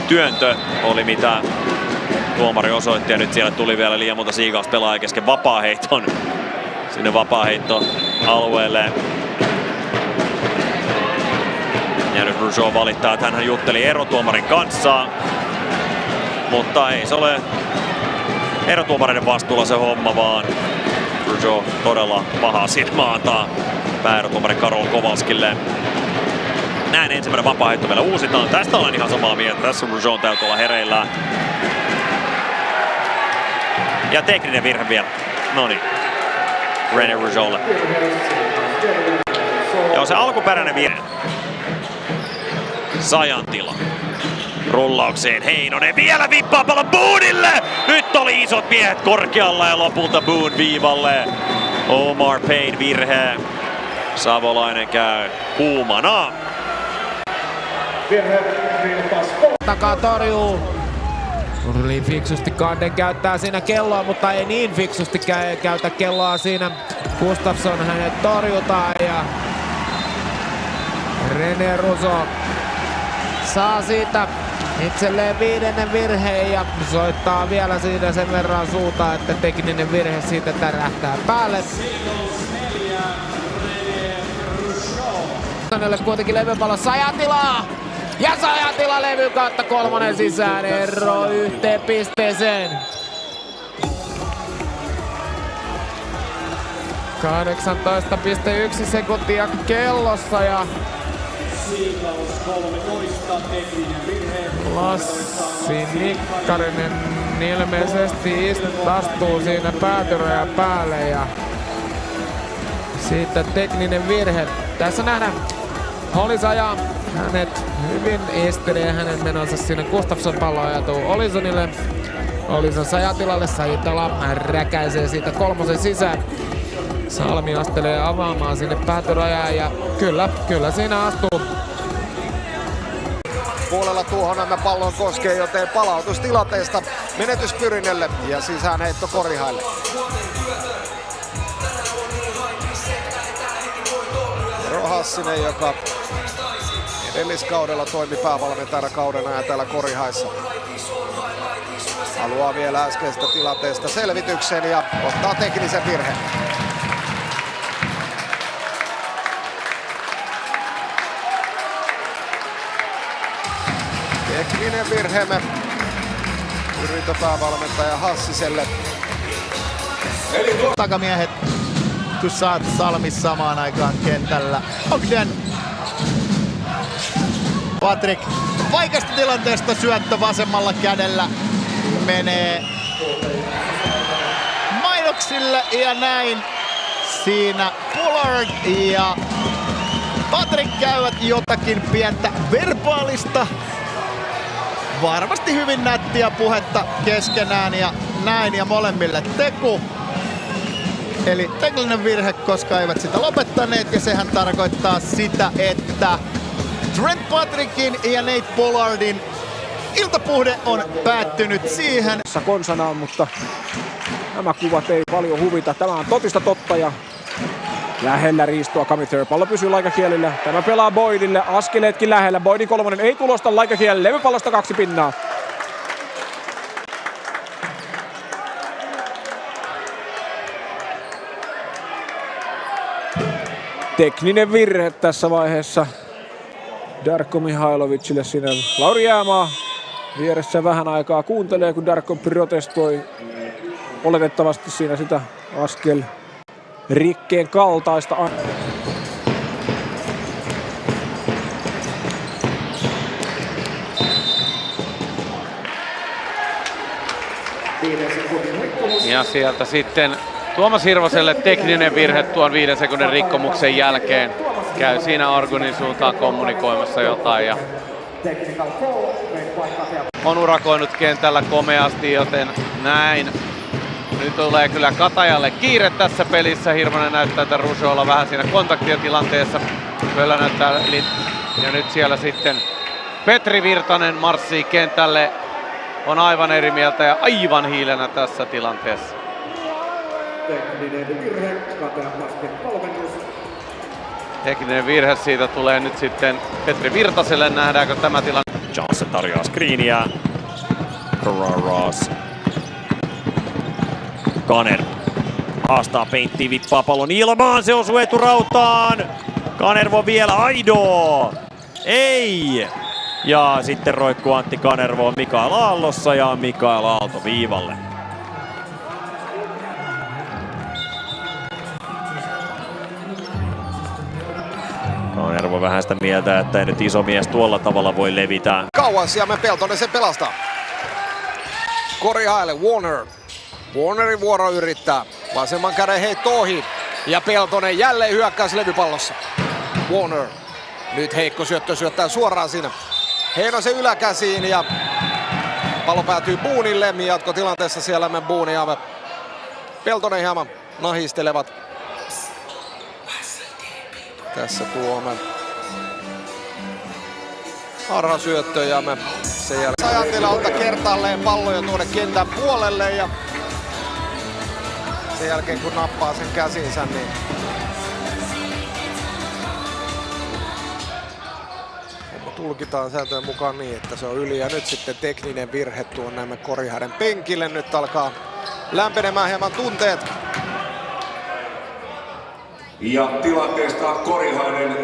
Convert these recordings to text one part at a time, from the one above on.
työntö oli mitä tuomari osoitti ja nyt siellä tuli vielä liian monta Seagulls-pelaajaa kesken vapaaheiton sinne vapaaheittoalueelle. Ja nyt Rougeau valittaa, että hän jutteli erotuomarin kanssa, mutta ei se ole erotuomareiden vastuulla se homma, vaan Rougeau todella pahaa silmää antaa pääerotuomari Karol Kowalskille. Näin ensimmäinen vapaaheitto vielä uusitaan. Tästä olen ihan samaa mieltä. Tässä Rougeau täytyy olla hereillä. Ja tekninen virhe vielä. Noniin. René Rougeaulle. Ja se alkuperäinen virhe. Sajantila. Rullaukseen Heinonen vielä vippaa pallon Boonelle! Nyt oli isot miehet korkealla ja lopulta Boone viivalle. Omar Payne virhe. Savolainen käy kuumana. Takaa torjuu. Urli fiksusti Kanden käyttää siinä kelloa, mutta ei niin fiksusti käytä kelloa siinä. Gustafsson hänet torjutaan ja René Rougeau saa siitä itselleen 5. virheen ja soittaa vielä siitä sen verran suuta, että tekninen virhe siitä tärähtää päälle. Hänelle kuitenkin levypallo Sajatilaa! Ja Sajatila levy kautta 3 sisään, ero 1 pisteeseen. 18,1 sekuntia kellossa ja Lassi Nikkarinen ilmeisesti astuu siinä päätyrajan päälle ja siitä tekninen virhe. Tässä nähdään Hollis ajaa hänet hyvin estelee hänen menonsa siinä. Gustafsson pallo ajatuu Olisonille. Olison Sajatilalle. Sajatila räkäisee siitä 3 sisään. Salmi astelee avaamaan sinne päätyrajaan ja kyllä siinä astuu. Puolella Tuuhonen pallon koskee, joten palautustilanteesta menetys Pyrinelle ja sisäänheitto Korihaille. Hassinen, joka edelliskaudella toimi päävalmentajana kauden ajan täällä Korihaissa. Haluaa vielä äskeisestä tilanteesta selvityksen ja ottaa teknisen virheen. Tekninen virhe yritöpäävalmentaja Hassiselle. Takamiehet Saat Salmi samaan aikaan kentällä. Ogden. Patrick vaikeasta tilanteesta syöttö vasemmalla kädellä menee Mainoksille ja näin siinä Pollard ja Patrick käyvät jotakin pientä verbaalista. Varmasti hyvin nättiä puhetta keskenään ja näin ja molemmille teku. Eli tekninen virhe, koska eivät sitä lopettaneet ja sehän tarkoittaa sitä, että Trent Patrickin ja Nate Pollardin iltapuhde on päättynyt siihen. Konsanaan, mutta nämä kuvat ei paljon huvita. Tämä on totista totta ja lähellä riistoa Kamither. Pallo pysyy Laikakielillä. Tämä pelaa Boydille. Askeleetkin lähellä. Boydin 3 ei tulosta Laikakielelle. Levypallosta 2 pinnaa. Tekninen virhe tässä vaiheessa Darko Mihailovicille siinä. Lauri Jäämaa vieressä vähän aikaa kuuntelee, kun Darko protestoi oletettavasti siinä sitä askel rikkeen kaltaista. Ja sieltä sitten Tuomas Hirvoselle tekninen virhe tuon 5 sekunnin rikkomuksen jälkeen. Käy siinä Argunin suuntaan kommunikoimassa jotain ja on urakoinut kentällä komeasti, joten näin. Nyt tulee kyllä Katajalle kiire tässä pelissä. Hirvonen näyttää, että Rougeaulla vähän siinä kontaktitilanteessa. Pöllä näyttää ja nyt siellä sitten Petri Virtanen marssii kentälle. On aivan eri mieltä ja aivan hiilenä tässä tilanteessa. Tekninen virhe siitä tulee nyt sitten Petri Virtaselle. Nähdäänkö tämä tilanne? Johnson tarjoaa screeniä. Carreras. Kaner haastaa peinttiin, vippaa pallon ilmaan, se osuu eturautaan. Kanervo vielä, Aido! Ei! Ja sitten roikkuu Antti Kanervo Mikael Aallossa ja Mikael Aalto viivalle. Kanervo vähän sitä mieltä, että ei nyt iso mies tuolla tavalla voi levitä. Kauas ja me Peltonen sen pelastaa. Korihaille Warner. Warnerin vuoro yrittää. Vasemman käden heitto ohi. Ja Peltonen jälleen hyökkäys levypallossa. Warner. Nyt heikko syöttö syöttää suoraan siinä Heinosen yläkäsiin ja pallo päätyy Boonille. Jatkotilanteessa siellä me Boone ja Peltonen hieman nahistelevat. Tässä tuomme harhasyöttö ja me sen jälkeen Sajatilalta kertaalleen palloja tuonne kentän puolelle ja sen jälkeen kun nappaa sen käsinsä niin tulkitaan sääntöjen mukaan niin, että se on yli ja nyt sitten tekninen virhe tuon näemme Korihäiden penkille. Nyt alkaa lämpenemään hieman tunteet. Ja tilanteesta Korihainen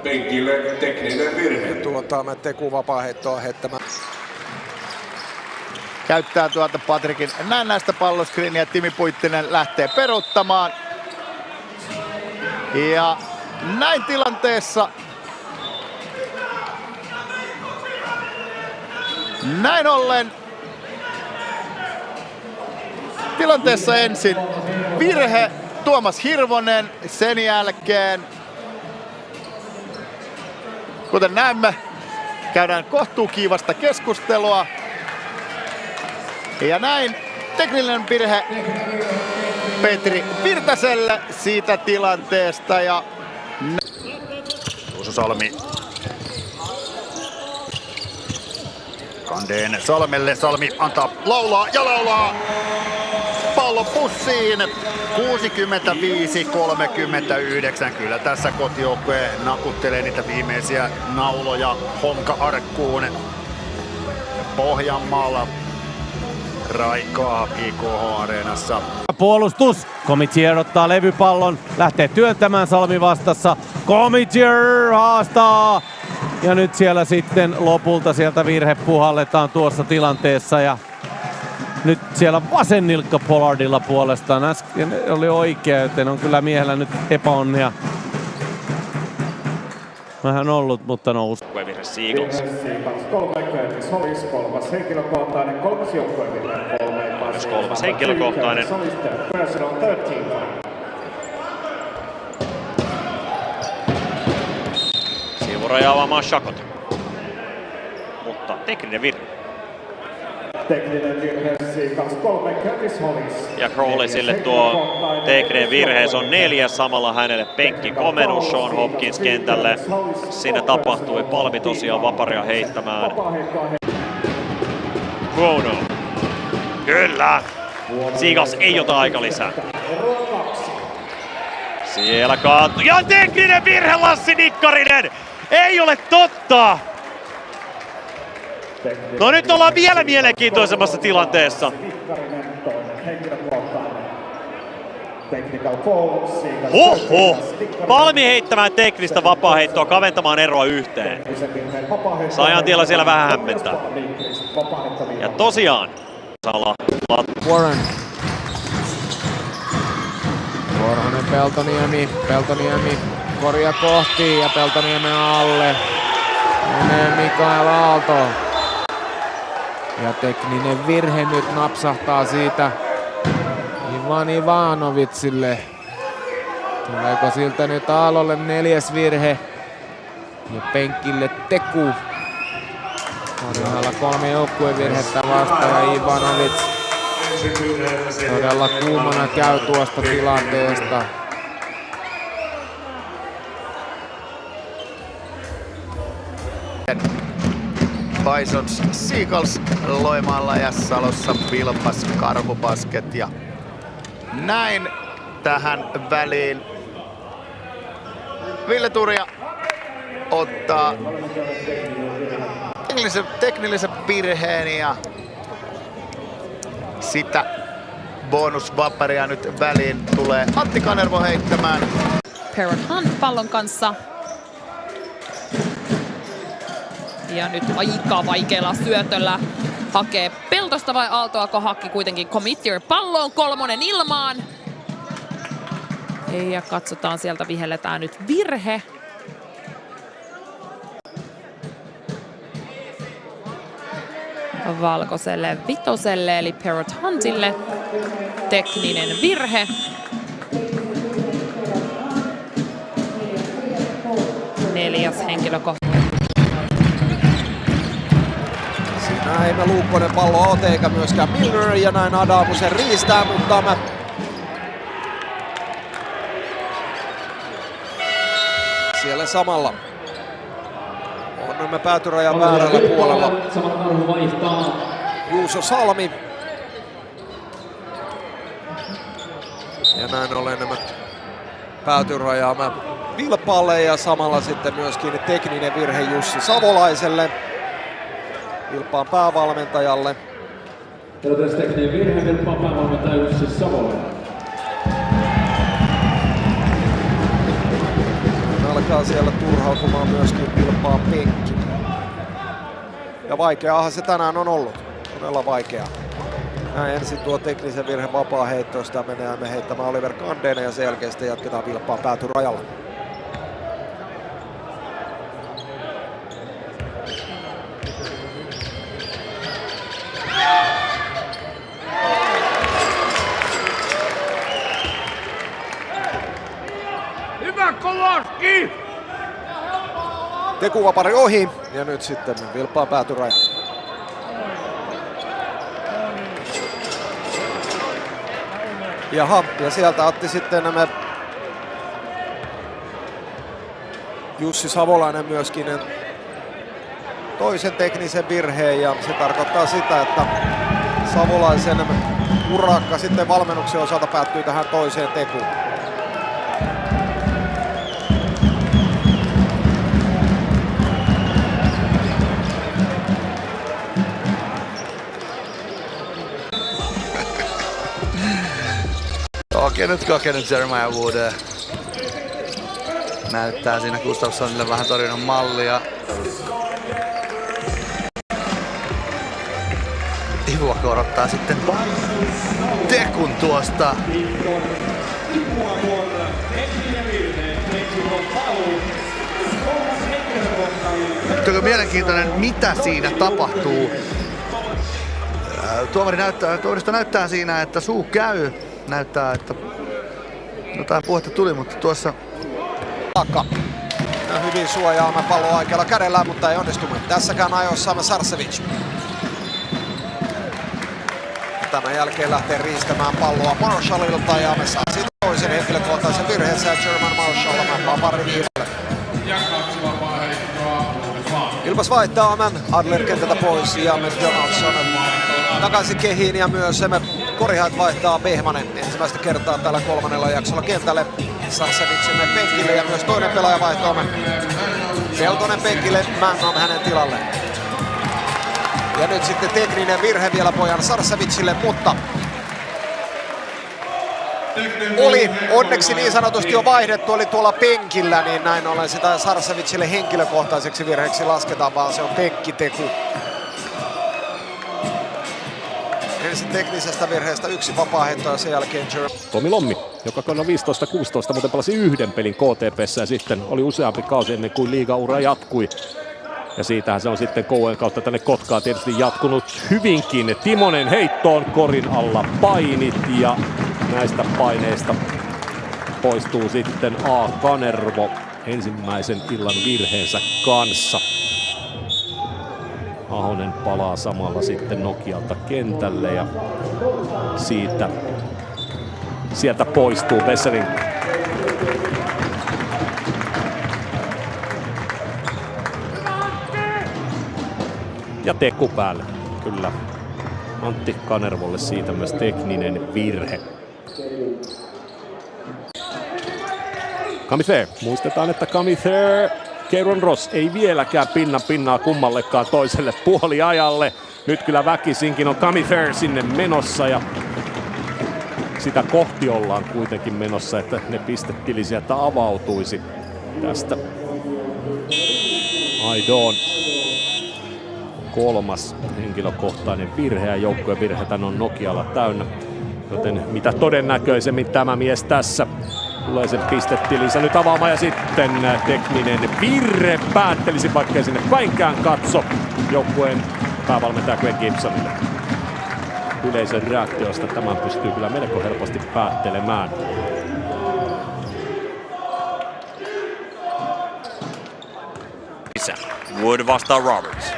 penkille tekninen virhe. Tuota me Teku vapaaheittoa heittämään. Käyttää tuolta Patrikin näennäistä palloskriiniä. Timi Puittinen lähtee peruuttamaan. Ja näin tilanteessa. Näin ollen tilanteessa ensin virhe Tuomas Hirvonen, sen jälkeen kuten näemme käydään kohtuukiivasta keskustelua ja näin tekninen virhe Petri Virtaselle siitä tilanteesta ja Juuso Salmi Kandeen Salmelle, Salmi antaa laulaa ja laulaa pallo pussiin. 65-39, kyllä tässä kotijoukkue nakuttelee niitä viimeisiä nauloja honka-arkkuun. Pohjanmaalla raikaa IKH-areenassa. Puolustus. Comitier ottaa levypallon, lähtee työntämään Salmi vastassa. Comitier haastaa. Ja nyt siellä sitten lopulta sieltä virhe puhalletaan tuossa tilanteessa ja nyt siellä vasen nilkka Pollardilla puolestaan. Äsken oli oikea, joten on kyllä miehellä nyt epäonnia vähän ollut, mutta nousi. Virhe Seagulls. Myös kolmas henkilökohtainen. Siivuraja avaamaan Shakot. Mutta tekninen virhe. Ja Crawleysille tuo tekninen virhe, se on 4, samalla hänelle penkkikomennus Sean Hopkins kentälle. Siinä tapahtui palvi tosiaan vaparia heittämään. Bruno. Kyllä! Seagulls ei ota aika lisää. Siellä kaatui. Ja tekninen virhe Lassi Nikkarinen! Ei ole totta! No nyt ollaan vielä mielenkiintoisemmassa tilanteessa. Oho! Palmi heittämään teknistä vapaaheittoa kaventamaan eroa yhteen. Sajatiellä siellä vähän hämmentää. Ja tosiaan Warren. Korhonen Peltoniemi. Peltoniemi korjaa kohti ja Peltoniemen alle. Menee Mikael Aalto. Ja tekninen virhe nyt napsahtaa siitä Ivan Ivanovitsille. Tuleeko siltä nyt Aallolle 4. virhe? Ja penkille Teku. Korjalla 3 joukkuevirhettä vastaan ja Ivanovic todella kuumana käy tuosta tilanteesta. Bisons Seagulls Loimaalla ja Salossa Vilpas Karhubasket ja näin tähän väliin Ville Turja ottaa teknillisen virheen ja sitä bonusvaparia nyt väliin tulee Antti Kanervo heittämään. Perron Hunt pallon kanssa. Ja nyt aika vaikealla syötöllä hakee Peltosta vai Aaltoako haki kuitenkin Committier palloon, 3 ilmaan. Ja katsotaan, sieltä vihelletään nyt virhe. Valkoiselle vitoselle eli Perrot Huntille tekninen virhe. Neljäs henkilökohtainen. Siinä ei me Luukkonen palloa ote eikä myöskään Milner ja näin Adamu sen riistää, mutta mä siellä samalla onnamme päätyrajan väärällä puolella. Juuso Salmi. Ja näin ollen nämä päätyrajaamme Vilpaalle ja samalla sitten myöskin tekninen virhe Jussi Savolaiselle, Vilppaan päävalmentajalle. Tekninen virhe Vilppaan päävalmentaja Jussi Savolainen. Alkaa siellä turhautumaan myöskin Vilppaan penkki. Ja vaikeaahan se tänään on ollut. Todella vaikeaa. Näin ensin tuo teknisen virhe vapaa heitto, sitä menee heittämään Oliver Kandenen ja sen jälkeen sitten jatketaan Vilppaan päätyrajalla. Hyvä Kolarski! Tekuvapari ohi ja nyt sitten Vilppaan päätyraja. Jaha, ja sieltä otti sitten nämä Jussi Savolainen myöskin toisen teknisen virheen ja se tarkoittaa sitä, että Savolaisen urakka sitten valmennuksen osalta päättyy tähän toiseen tekuun. Nyt kokenut Jeremiah Wood näyttää siinä Gustafssonille vähän torjunnan mallia. Ivua korottaa sitten tekun tuosta. Nyt on mielenkiintoinen, mitä siinä tapahtuu. Tuomarista näyttää siinä, että suu käy. Näyttää, että jotain puhetta tuli, mutta tuossa Taakka. Ja hyvin suojaamme palloa oikealla kädellä, mutta ei onnistumme tässäkään ajossa Sarcevic. Tämän jälkeen lähtee riistämään palloa Marshallilta ja me saa siitä toisen henkilökohtaisen virheensä ja German Marshall mäppää pari viivelle. Ilmas vaihtaa Adler kentältä pois ja McDonaldson takaisin kehiin ja myös Korihait vaihtaa Behmanen ensimmäistä kertaa tällä 3. jaksolla kentälle. Sarcevicin penkille ja myös toinen pelaaja vaihtoo Peltonen penkille, Mannon hänen tilalle. Ja nyt sitten tekninen virhe vielä pojan Sarcevicille, mutta oli onneksi niin sanotusti jo vaihdettu, oli tuolla penkillä, niin näin ollen sitä Sarcevicille henkilökohtaiseksi virheeksi lasketaan, vaan se on penkkiteku. Ensin teknisestä virheestä yksi vapaaheitto ja sen jälkeen Tomi Lommi, joka kaudella 15-16 muuten pelasi yhden pelin KTP:ssä ja sitten oli useampi kausi ennen kuin liigaura jatkui. Ja siitähän se on sitten KU:n kautta tänne Kotkaan tietysti jatkunut hyvinkin. Timonen heittoon korin alla painit ja näistä paineista poistuu sitten A. Kanervo ensimmäisen illan virheensä kanssa. Ahonen palaa samalla sitten Nokialta kentälle ja sieltä poistuu Besserin. Ja teku päälle, kyllä. Antti Kanervolle siitä myös tekninen virhe. Commither, muistetaan, että Commither Keiron Ross ei vieläkään pinnaa kummallekaan toiselle puoliajalle. Nyt kyllä väkisinkin on Camither sinne menossa ja sitä kohti ollaan kuitenkin menossa, että ne pistetili sieltä avautuisi tästä. Aidon kolmas henkilökohtainen virhe ja joukkueen virheitä on Nokialla täynnä. Joten mitä todennäköisemmin tämä mies tässä tulee sen pistetilinsä nyt avaamaan ja sitten tekninen virhe päättelisi, vaikkei sinne päinkään katso joukkueen päävalmentaja Greg Gibsonille. Yleisön reaktiosta tämän pystyy kyllä melko helposti päättelemään. Wood vastaa Roberts.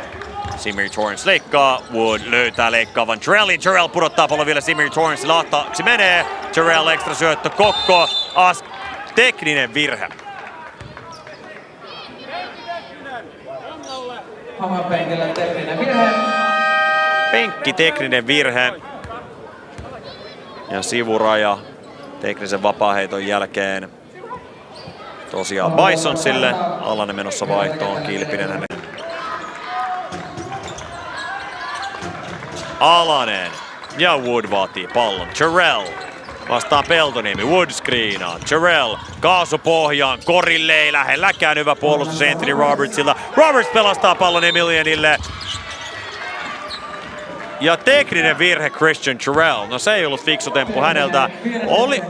Symir Torrance leikkaa, Wood löytää leikkaavan Terrellin. Terrell pudottaa pallon vielä Symir Torrancelle, ahtaaksi menee. Terrell ekstra syöttö, Kokko, tekninen virhe. Penkillä tekninen virhe. Penkki tekninen virhe. Ja sivuraja teknisen vapaaheiton jälkeen. Tosiaan Bisonsille. Alanen menossa vaihtoon, Kilpinen hänen. Alanen ja Wood vaatii pallon. Terrell vastaan Peltoniemi. Wood screenaa. Terrell kaasupohjaan. Korille ei lähelläkään hyvä puolustus Anthony Robertsilta. Roberts pelastaa pallon Emilianille. Ja tekninen virhe Christian Terrell. No se ei ollut fiksu temppu häneltä.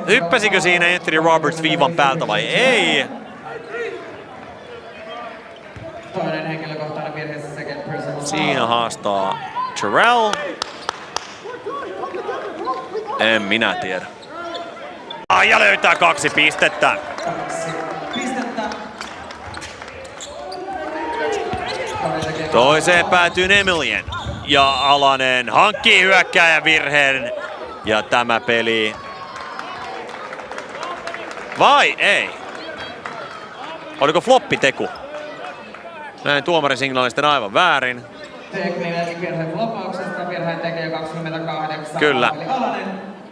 Hyppäsikö siinä Anthony Roberts viivan päältä vai ei? Toinen henkilökohtainen virhe second person. Siinä haastaa Terrell. En minä tiedä. Ja löytää 2 pistettä. Toiseen päätyy Emilian. Ja Alanen hankkii hyökkääjän virheen. Ja tämä peli... Vai ei? Oliko floppiteku? Näin tuomarin signaali sitten aivan väärin. Tekninen virhe floppauksesta, virheen tekijä 28. Kyllä.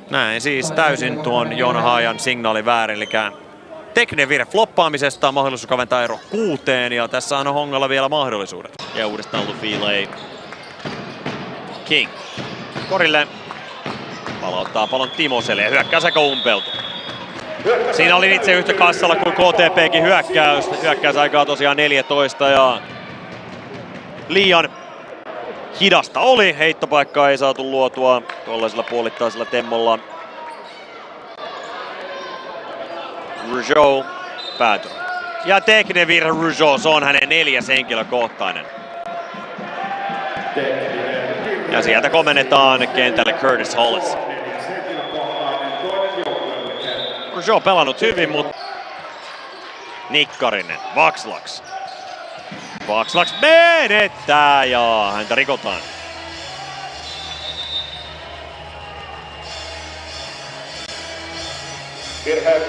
Näin siis täysin tuon Joona Haajan signaali väärin. Eli tekninen virhe floppaamisesta, mahdollisuus kaventaa ero 6 ja tässä on Hongalla vielä mahdollisuudet. Ja uudestaan Lufile. King. Korille. Palauttaa pallon Timoselle ja hyökkäys aika umpeutuu. Siinä oli itse yhtä kassalla kuin KTP:kin hyökkäys. Hyökkäysaikaa tosiaan 14 ja liian hidasta oli. Heittopaikkaa ei saatu luotua tuollaisella puolittaisella temmolla. Rougeau päätyi. Ja tekninen virhe Rougeau, se on hänen 4. henkilökohtainen. Ja sieltä komennetaan kentälle Curtis Hollis. Rougeau pelannut hyvin, mutta Nikkarinen, Vakslaks. Vakslaks menettää ja häntä rikotaan. Virhe.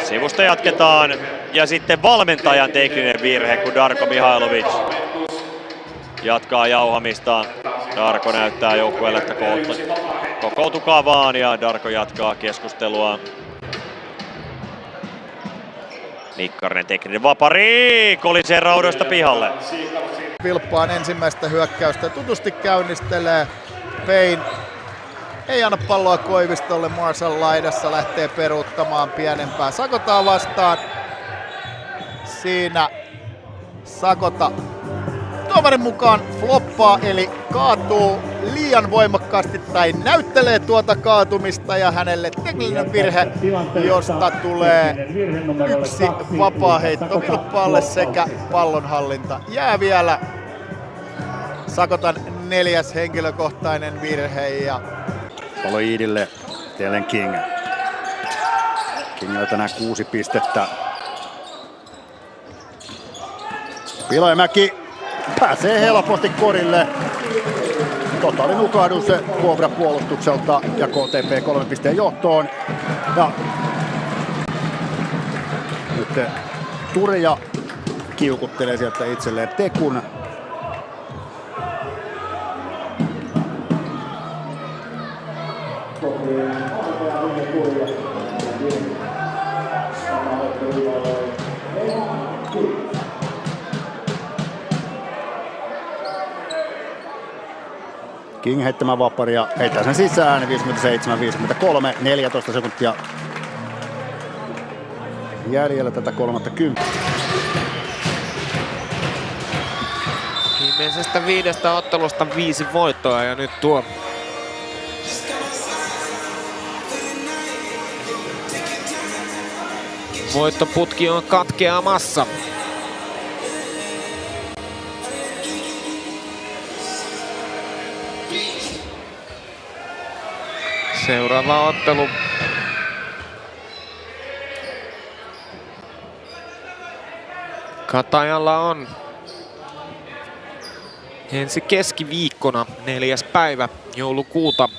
Sivusta jatketaan ja sitten valmentajan tekninen virhe, kun Darko Mihailovic jatkaa jauhamista. Darko näyttää joukkueelle, että kokoutukaa vaan ja Darko jatkaa keskustelua. Nikkarinen tekninen vapari, kolisee raudoista pihalle. Vilppaan ensimmäistä hyökkäystä tutusti käynnistelee. Payne ei anna palloa Koivistolle, Marshall laidassa lähtee peruuttamaan pienempää Sakotaa vastaan. Siinä Sakota tuomarin mukaan floppaa eli kaatuu liian voimakkaasti tai näyttelee tuota kaatumista ja hänelle tekninen virhe, josta tulee 1 vapaaheitto Vilppaalle sekä pallonhallinta. Jää vielä Sakotan 4. henkilökohtainen virhe ja Pallo Iidille, Telen King. Kingillä tänään 6 pistettä. Piloimäki pääsee helposti korille. Totaali nukahdus Cobra puolustukselta ja KTP 3 pisteen johtoon. Ja nyt Turja kiukuttelee sieltä itselleen tekun. King heittämään vaparia, heittää sen sisään, 57-53, 14 sekuntia jäljellä tätä 30. Viimeisestä 5 ottelusta 5 voittoa ja nyt tuo voittoputki on katkeamassa. Seuraava ottelu. Katajalla on ensi keskiviikkona 4. päivä joulukuuta.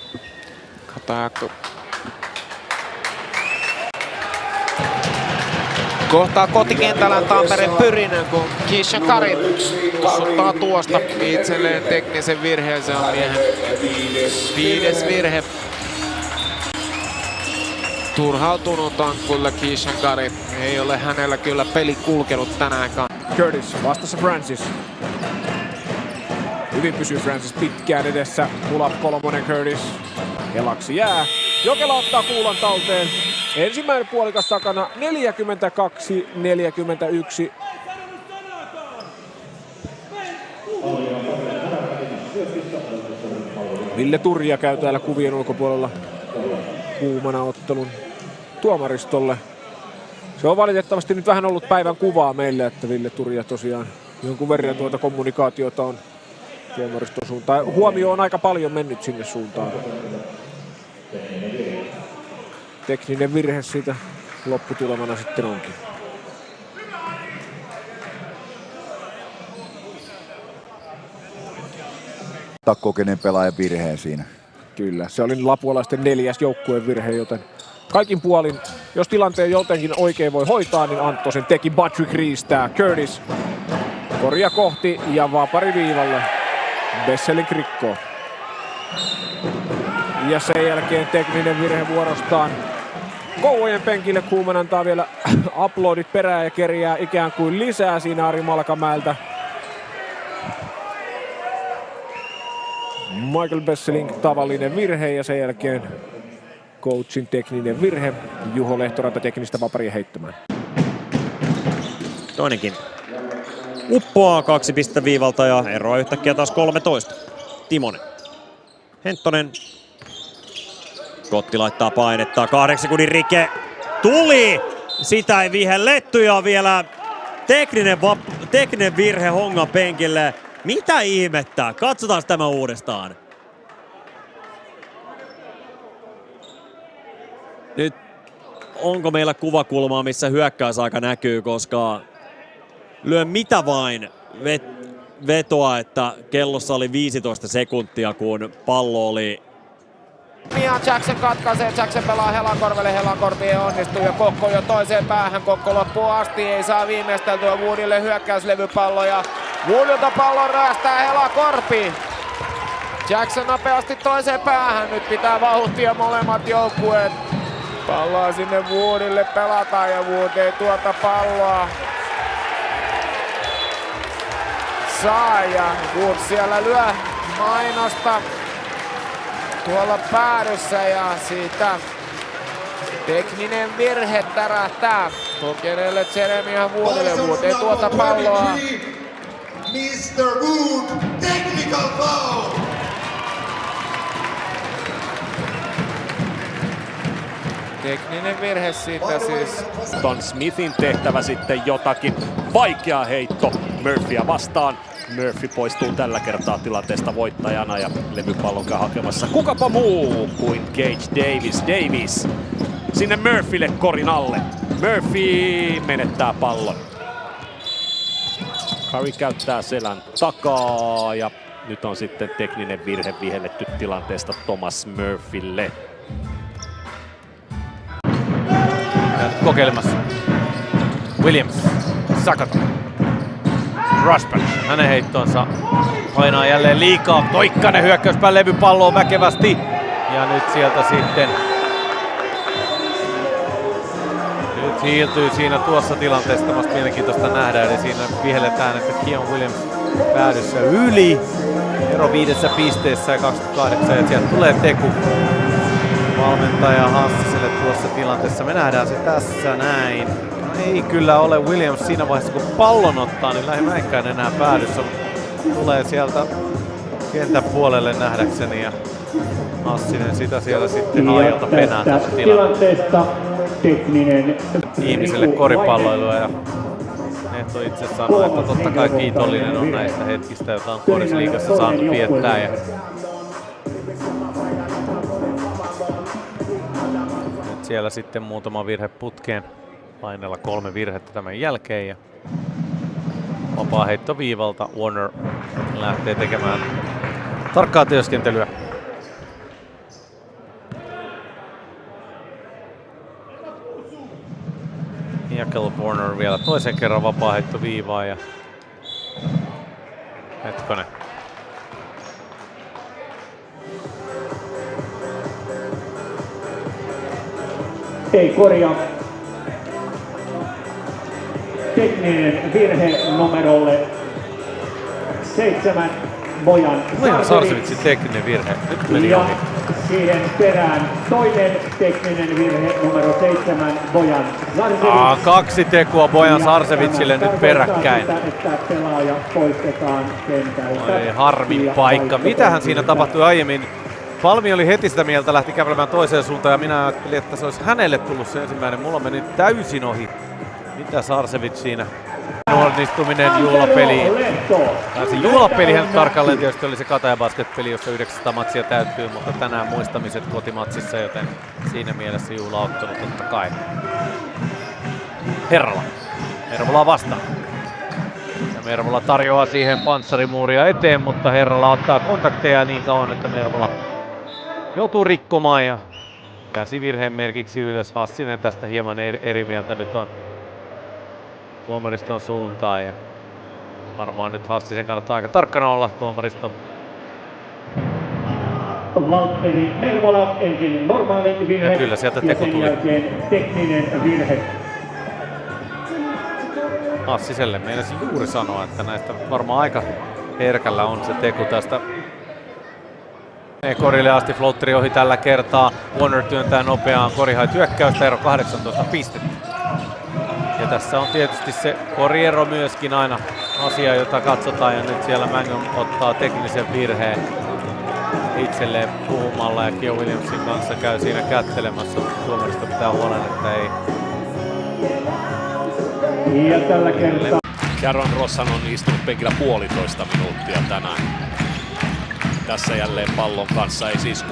Kataja kohtaa kotikentällään Tampereen Pyrinen, kun Keisha Karin ottaa tuosta itselleen teknisen virheen. Se on miehen 5. virhe. Turhautunut on kyllä Keisha Karin. Ei ole hänellä kyllä peli kulkenut tänäänkään. Curtis vastassa Francis. Hyvin pysyy Francis pitkään edessä. Pull-up 3 Curtis. Helaksi jää. Jokela ottaa kuulan talteen. Ensimmäinen puolikas takana 42-41. Ville Turja käy täällä kuvien ulkopuolella kuumana ottelun tuomaristolle. Se on valitettavasti nyt vähän ollut päivän kuvaa meille, että Ville Turja tosiaan jonkun verran tuota kommunikaatiota on tuomariston suuntaan. Huomio on aika paljon mennyt sinne suuntaan. Tekninen virhe siitä lopputulemana sitten onkin. Kokeneen pelaajan virheen siinä. Kyllä, se oli lapualaisten 4. joukkueen virhe, joten kaikin puolin, jos tilanteen jotenkin oikein voi hoitaa, niin Antto sen teki. Patrick riistää, Curtis korja kohti ja vapari viivalle. Besselin rikkoo. Ja sen jälkeen tekninen virhe vuorostaan. Kouvojen penkille Kuuman antaa vielä uploadit perään ja kerjää ikään kuin lisää siinä Ari Malkamäeltä. Michael Besselin tavallinen virhe ja sen jälkeen coachin tekninen virhe. Juho Lehtoranta teknistä vaparia heittämään. Toinenkin uppoaa 2 pisteviivalta ja eroa yhtäkkiä taas 13. Timonen. Henttonen. Kotti laittaa painetta. 8 sekunnin rike. Tuli! Sitä ei vihelletty ja vielä tekninen virhe Hongan penkille. Mitä ihmettä? Katsotaan tämä uudestaan. Nyt onko meillä kuvakulmaa, missä hyökkäysaika näkyy, koska lyö mitä vain vetoa, että kellossa oli 15 sekuntia, kun pallo oli. Ja Jackson katkaisee, Jackson pelaa Helankorvelle, Helankorpi ei onnistu ja Kokko jo toiseen päähän, Kokko loppuun asti, ei saa viimeisteltyä Woodille hyökkäyslevypallo ja Woodilta pallon räästää Helakorpi. Jackson nopeasti toiseen päähän, nyt pitää vauhtia molemmat joukkueet. Palloa sinne Woodille pelataan ja Wood ei tuota palloa saa ja Wood siellä lyö mainosta tuolla päädyssä ja siitä tekninen virhe tärähtää. Kokeneelle Jeremiah Woodille, Wood ei tuota palloa. Mr. Wood, technical foul! Tekninen virhe siitä siis. Don Smithin tehtävä sitten jotakin. Vaikea heitto Murphyä vastaan. Murphy poistuu tällä kertaa tilanteesta voittajana ja levypallon hakemassa kukapa muu kuin Gage Davis. Davis sinne Murphylle korin alle. Murphy menettää pallon. Curry käyttää selän takaa ja nyt on sitten tekninen virhe vihelletty tilanteesta Thomas Murphylle. Kokeilemassa. Williams, Sakata. Rushback, hänen heittonsa painaa jälleen liikaa. Toikkanen hyökkäyspään levypalloon väkevästi. Ja nyt sieltä sitten nyt hiiltyy siinä tuossa tilanteessa. Tämmöistä mielenkiintoista nähdä. Eli siinä vihelletään, että Keon Williams päädyssä yli. ero 5 pisteessä ja 28 ja sieltä tulee teku valmentaja Hassiselle tuossa tilanteessa. Me nähdään se tässä näin. Ei kyllä ole Williams siinä vaiheessa kun pallon ottaa, niin lähimäinkään enää päädyssä. Tulee sieltä kentän puolelle nähdäkseni ja Hassinen sitä siellä sitten ajalta penää tässä tilanteesta. Ihmiselle koripalloilua ja Nehto itse sanoi, että totta kai kiitollinen on näistä hetkistä, joita on Korisliigassa saanut viettää. Ja nyt siellä sitten muutama virhe putkeen. Lainella 3 virhettä tämän jälkeen ja vapaa heitto viivalta. Warner lähtee tekemään tarkkaa työskentelyä. Ja Caleb Warner vielä toisen kerran vapaa heitto viivaa ja hetkonen. Ei korjaa. Tekninen virhe numerolle 7 Bojan Sarsevicin tekninen virhe. Nyt meni ja ohi. siihen perään toinen tekninen virhe numero 7 Bojan Sarcevic. 2 tekua Bojan Sarcevicille nyt peräkkäin. Että pelaaja poistetaan kentältä. Oi, harmin paikka. Mitähän siinä tapahtui aiemmin? Palmi oli heti sitä mieltä, lähti kävelemään toiseen suuntaan ja minä ajattelin, että se olisi hänelle tullut se ensimmäinen. Mulla meni täysin ohi. Mitä Sarcevic siinä? Onnistuminen juhlapeliin. Se juhlapelihän tarkalleen tietysti oli se Kataja Basket-peli, jossa 900 matsia täyttyy, mutta tänään muistamiset kotimatsissa, joten siinä mielessä juhlaottelu totta kai. Hervola vastaan. Ja Mervola tarjoaa siihen panssarimuuria eteen, mutta Herrala ottaa kontakteja niin kauan, että Mervola joutuu rikkomaan ja käsivirheen merkiksi ylös. Hassinen tästä hieman eri mieltä nyt on tuomariston suuntaan ja varmaan nyt Hassisen kannattaa aika tarkkana olla tuomariston. Valtteri Mervola ensin normaali virhe ja kyllä sieltä teko tuli. Tekninen virhe. Hassiselle meinasin juuri sanoa, että näistä varmaan aika herkällä on se teko tästä. Korille asti floatteri ohi tällä kertaa. Warner työntää nopeaan Korihai hyökkäystä, ero 18 pistettä. Ja tässä on tietysti se koriero myöskin aina asia, jota katsotaan ja nyt siellä Mangum ottaa teknisen virheen itselleen puhumalla ja Kio Williamsin kanssa käy siinä kättelemässä. Tuomarista pitää huolen, että ei. Ja tällä kertaa Caron Rosshan on istunut penkillä 1,5 minuuttia tänään. Tässä jälleen pallon kanssa ei siis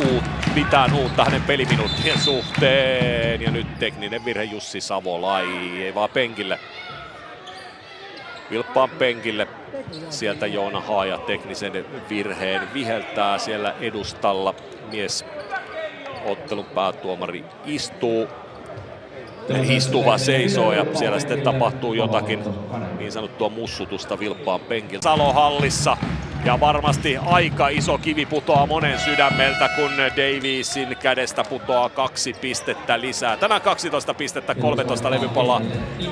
mitään uutta hänen peliminuuttien suhteen. Ja nyt tekninen virhe Jussi Savolai, ei vaan penkille. Vilppaan penkille. Sieltä Joona Haaja teknisen virheen viheltää siellä edustalla. Mies ottelun päätuomari istuu. Istuva seisoo ja siellä sitten tapahtuu jotakin niin sanottua mussutusta Vilppaan penkillä. Salo hallissa ja varmasti aika iso kivi putoaa monen sydämeltä, kun Daviesin kädestä putoaa 2 pistettä lisää. Tämä 12 pistettä, 13 levypalloa,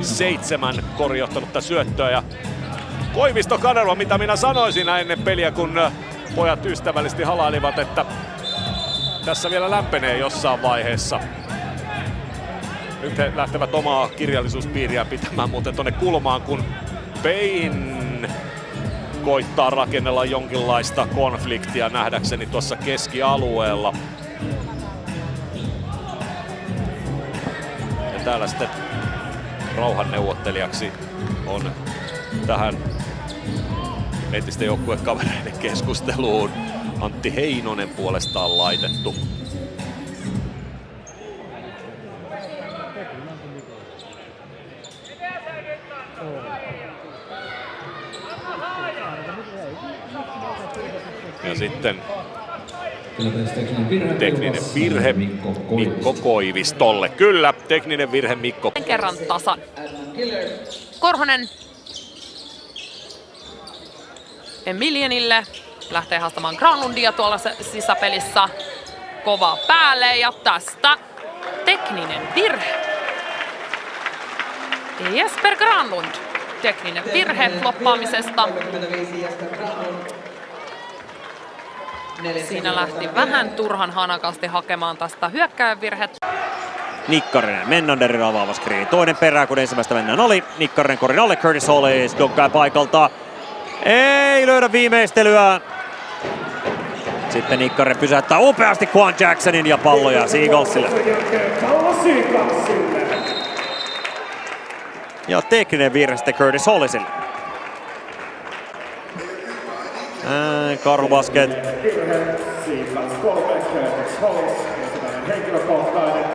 7 korjottanutta syöttöä ja Koivisto Kanerva, mitä minä sanoin siinä ennen peliä, kun pojat ystävällisesti halailivat, että tässä vielä lämpenee jossain vaiheessa. Nyt he lähtevät omaa kirjallisuuspiiriään pitämään muuten tuonne kulmaan, kun Payne koittaa rakennella jonkinlaista konfliktia nähdäkseni tuossa keskialueella. Ja täällä sitten rauhanneuvottelijaksi on tähän entisten joukkuekavereiden keskusteluun Antti Heinonen puolestaan laitettu. Ja sitten tekninen virhe Mikko Koivistolle. Kyllä, tekninen virhe Mikko. Kerran tasan. Korhonen Emilienille lähtee haastamaan Granlundia tuolla sisäpelissä. Kova päälle ja tästä tekninen virhe. Jesper Granlund. Tekninen virhe floppaamisesta. Siinä lähti vähän turhan hanakasti hakemaan tästä hyökkääjän virhettä. Nikkarinen, Mennander avaava screeni. Toinen perää, kun ensimmäistä mennään oli. Nikkarinen korin alle, Curtis Hollis donkkaa paikalta. Ei löydä viimeistelyä. Sitten Nikkarinen pysäyttää upeasti Quan Jacksonin ja palloja Seagullsille. Ja tekninen virhe sitten Curtis Hollisille. Karhubasket.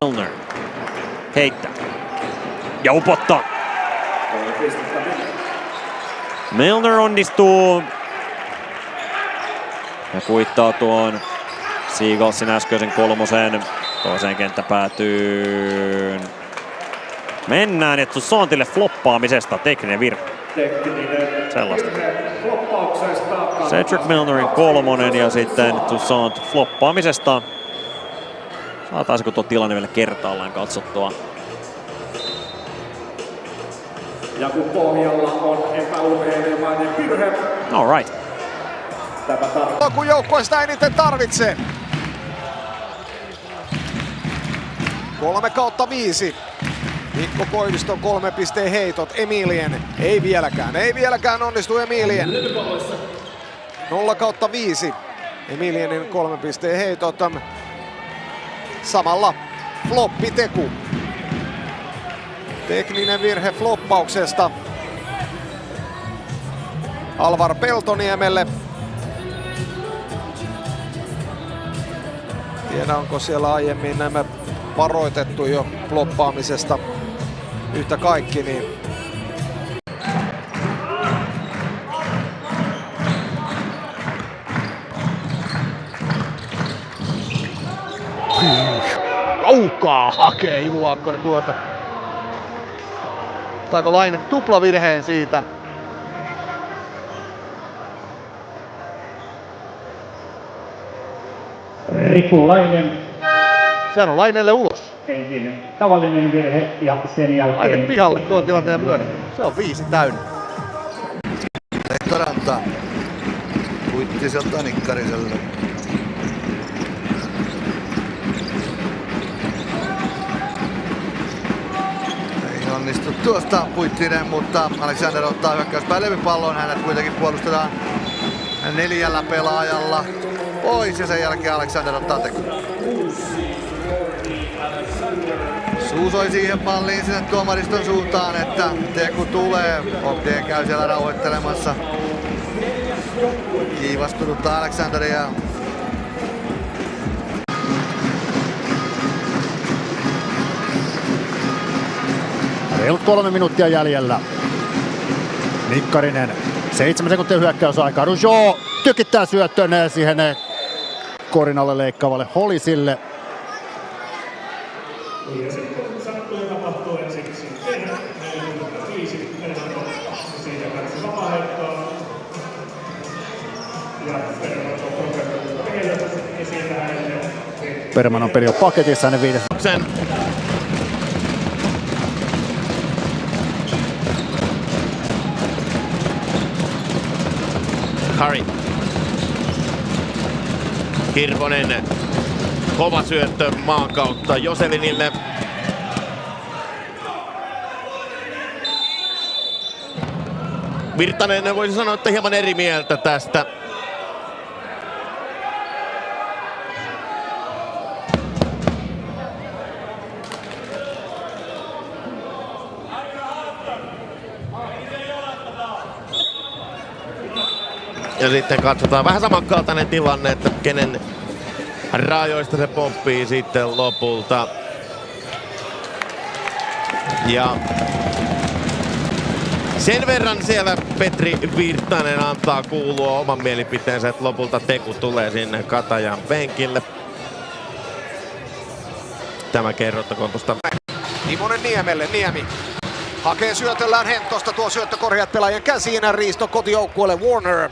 Milner heittää ja upottaa. Milner onnistuu ja kuittaa tuon Seagullsin äskeisen kolmosen. Toiseen kenttäpäätyyn mennään, ja Toussaintille floppaamisesta tekninen virhe. Sellaista. Cedric Milnerin kolmonen ja sitten Toussaint floppaamisesta. Saataisiko tuo tilanne vielä kertaalleen katsottua? Ja kun pohjalla on epäurheilevainen virhe. All right. Kun joukkue sitä eniten tarvitsee. 3/5. Mikko Koiviston 3 pisteen heitot. Emilien ei vieläkään onnistu Emilien. 0/5. Emilienin 3 pisteen heitot. Samalla floppiteku. Tekninen virhe floppauksesta Alvar Peltoniemelle. Tiedä onko siellä aiemmin nämä varoitettu jo floppaamisesta yhtä kaikki, niin kaukaa hakee Ivuakkonen tuota. Saiko Laine tuplavirheen siitä? Riku Laine. Sehän on Laineelle ulos. Ensin tavallinen virhe ja sen jälkeen... Laine pihalle tuon tilanteen myöden. Se on 5 täynnä. Lehtoranta. Kuitti sieltä Nikkariselle. Ei onnistu tuosta Puittinen, mutta Alexander ottaa hyökkäyspään levypallon. Hänet kuitenkin puolustetaan 4 pelaajalla pois ja sen jälkeen Alexander ottaa tekun. Suusoi siihen malliin sinne tuomariston suuntaan, että teku tulee. Optien käy siellä rauhoittelemassa kiivastunutta Alexanderia. Reilut 3 minuuttia jäljellä. Nikkarinen, 7 sekuntia hyökkäysaika. Rougeau tykittää syöttön siihen korin alle leikkaavalle Hollisille. Ja sitten sattuu tapahtuu ensiksi tehdä 45 verranto, ja siitä kaksi vapaaheittoa. Ja verranto konkreettista heilöstä, ja siitä hänelle... Perman on peli jo paketissa hänen 5. Curry. Hirvonen. Kova syöttö maan kautta Joselinille. Virtanen voisi sanoa, että hieman eri mieltä tästä. Ja sitten katsotaan vähän samankaltainen tilanne, että kenen rajoista se pomppii sitten lopulta. Ja sen verran siellä Petri Virtanen antaa kuulua oman mielipiteensä, että lopulta teku tulee sinne Katajan penkille. Tämä kerrottakoon tuosta. Timonen Niemelle, Niemi hakee syötöllään Hentosta, tuo syöttö korjaat pelaajan käsiin, riisto kotijoukkueelle Warner.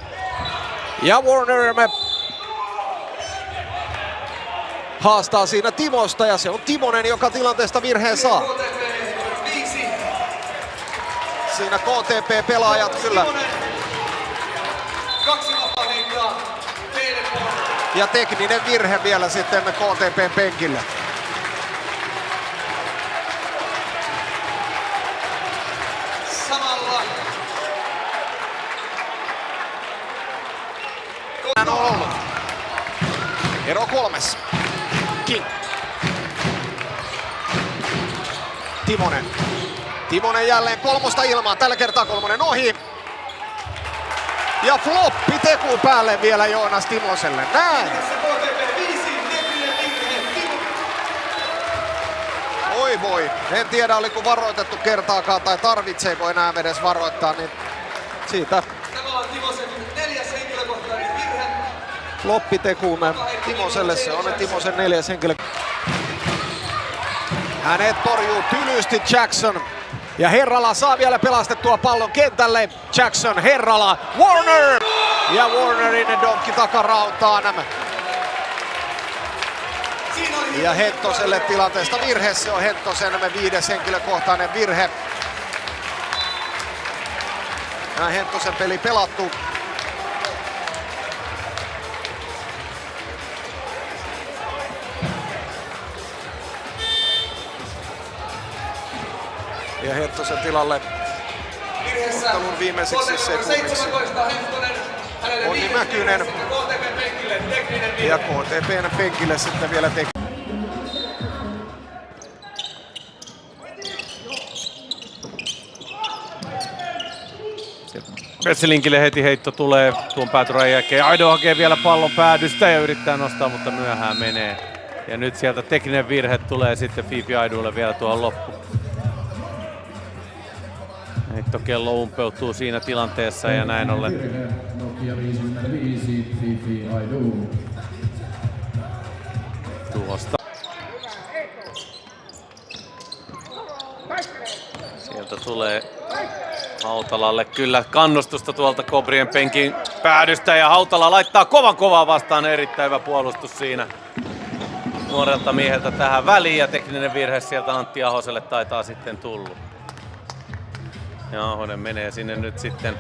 Ja Warner haastaa siinä Timosta ja se on Timonen, joka tilanteesta virheen saa. Siinä KTP-pelaajat kyllä. 2 vapaa-heittoa, teille puolelle. Ja tekninen virhe vielä sitten KTP:n penkille. Samalla on ollut. Ero 3. King. Timonen. Timonen jälleen 3 ilmaan. Tällä kertaa 3 ohi. Ja floppi teku päälle vielä Joonas Timoselle. Näin. Oi voi. En tiedä oliko varoitettu kertaakaan tai tarvitseeko enää edes varoittaa. Niin siitä. Tämä on Timosen 4. henkilökohtainen virhe. Floppitekuun Timoselle. Se on Timosen 4. henkilö. Hänet torjuu tylysti Jackson. Ja Herrala saa vielä pelastettua pallon kentälle. Jackson, Herrala, Warner! Ja Warnerin donkki takarautaan. Ja Henttoselle tilanteesta virhe. Se on Henttosen 5. henkilökohtainen virhe. Ja Henttosen peli pelattu. Ja Henttosen tilalle ottelun viimeiseksi sekunniksi Onni Mäkynen. Ja KTP:n penkille sitten vielä Wesselinkille heti heitto tulee tuon päätyrajan jälkeen. Aido hakee vielä pallon päädystä ja yrittää nostaa, mutta myöhään menee. Ja nyt sieltä tekninen virhe tulee sitten Fifi Aidulle vielä tuohon loppuun. Heittokello umpeutuu siinä tilanteessa ja näin ollen. Tuosta. Sieltä tulee Hautalalle kyllä kannustusta tuolta Kobrien penkin päädystä ja Hautala laittaa kovan kovaa vastaan. Erittäin hyvä puolustus siinä nuorelta mieheltä tähän väliin ja tekninen virhe sieltä Antti Ahoselle taitaa sitten tullut. Ja Ahonen menee sinne nyt sitten.